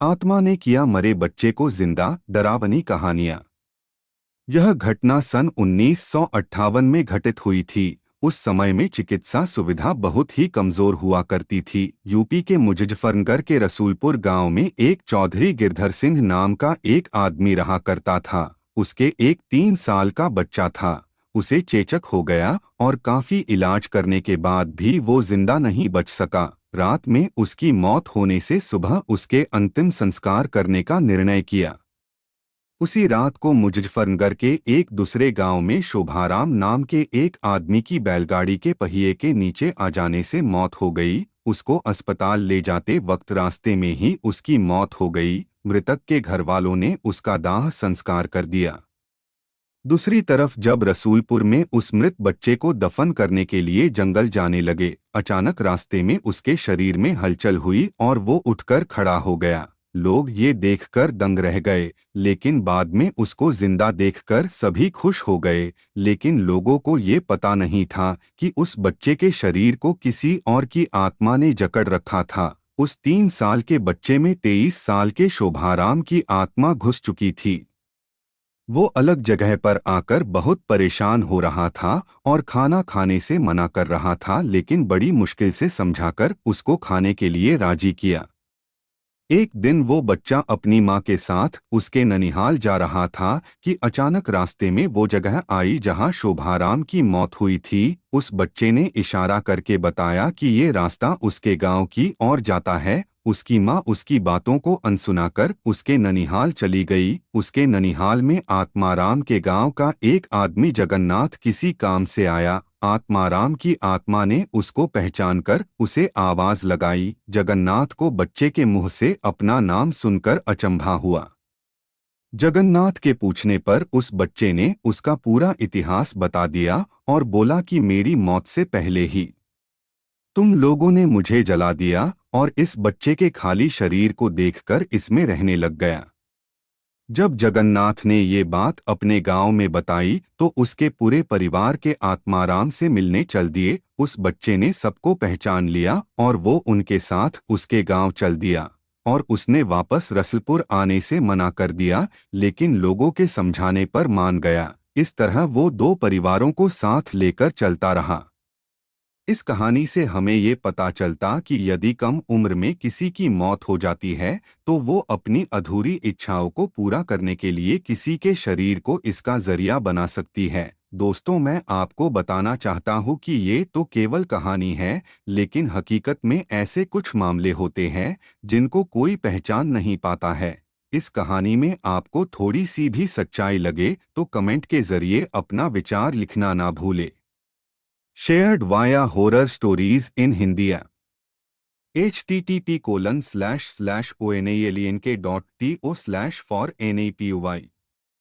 आत्मा ने किया मरे बच्चे को जिंदा, डरावनी कहानियां। यह घटना सन 1958 में घटित हुई थी। उस समय में चिकित्सा सुविधा बहुत ही कमजोर हुआ करती थी। यूपी के मुजफ्फरनगर के रसूलपुर गांव में एक चौधरी गिरधर सिंह नाम का एक आदमी रहा करता था। उसके एक 3 साल का बच्चा था। उसे चेचक हो गया और काफी इलाज करने के बाद भी वो जिंदा नहीं बच सका। रात में उसकी मौत होने से सुबह उसके अंतिम संस्कार करने का निर्णय किया। उसी रात को मुजफ्फरनगर के एक दूसरे गांव में शोभाराम नाम के एक आदमी की बैलगाड़ी के पहिए के नीचे आ जाने से मौत हो गई। उसको अस्पताल ले जाते वक्त रास्ते में ही उसकी मौत हो गई। मृतक के घरवालों ने उसका दाह संस्कार कर दिया। दूसरी तरफ जब रसूलपुर में उस मृत बच्चे को दफन करने के लिए जंगल जाने लगे, अचानक रास्ते में उसके शरीर में हलचल हुई और वो उठकर खड़ा हो गया। लोग ये देखकर दंग रह गए, लेकिन बाद में उसको जिंदा देखकर सभी खुश हो गए। लेकिन लोगों को ये पता नहीं था कि उस बच्चे के शरीर को किसी और की आत्मा ने जकड़ रखा था। उस 3 साल के बच्चे में 23 साल के शोभाराम की आत्मा घुस चुकी थी। वो अलग जगह पर आकर बहुत परेशान हो रहा था और खाना खाने से मना कर रहा था, लेकिन बड़ी मुश्किल से समझाकर उसको खाने के लिए राजी किया। एक दिन वो बच्चा अपनी माँ के साथ उसके ननिहाल जा रहा था कि अचानक रास्ते में वो जगह आई जहाँ शोभाराम की मौत हुई थी। उस बच्चे ने इशारा करके बताया कि ये रास्ता उसके गांव की ओर जाता है। उसकी माँ उसकी बातों को अनसुना कर उसके ननिहाल चली गई। उसके ननिहाल में आत्माराम के गांव का एक आदमी जगन्नाथ किसी काम से आया। आत्माराम की आत्मा ने उसको पहचानकर उसे आवाज लगाई। जगन्नाथ को बच्चे के मुंह से अपना नाम सुनकर अचंभा हुआ। जगन्नाथ के पूछने पर उस बच्चे ने उसका पूरा इतिहास बता दिया और बोला कि मेरी मौत से पहले ही तुम लोगों ने मुझे जला दिया और इस बच्चे के खाली शरीर को देखकर इसमें रहने लग गया। जब जगन्नाथ ने ये बात अपने गांव में बताई तो उसके पूरे परिवार के आत्माराम से मिलने चल दिए। उस बच्चे ने सबको पहचान लिया और वो उनके साथ उसके गांव चल दिया और उसने वापस रसलपुर आने से मना कर दिया, लेकिन लोगों के समझाने पर मान गया। इस तरह वो दो परिवारों को साथ लेकर चलता रहा। इस कहानी से हमें ये पता चलता कि यदि कम उम्र में किसी की मौत हो जाती है तो वो अपनी अधूरी इच्छाओं को पूरा करने के लिए किसी के शरीर को इसका जरिया बना सकती है। दोस्तों, मैं आपको बताना चाहता हूँ कि ये तो केवल कहानी है, लेकिन हकीकत में ऐसे कुछ मामले होते हैं जिनको कोई पहचान नहीं पाता है। इस कहानी में आपको थोड़ी सी भी सच्चाई लगे तो कमेंट के जरिए अपना विचार लिखना ना भूले। Shared via Horror Stories in Hindi app. http://onalink.to/for NAPUY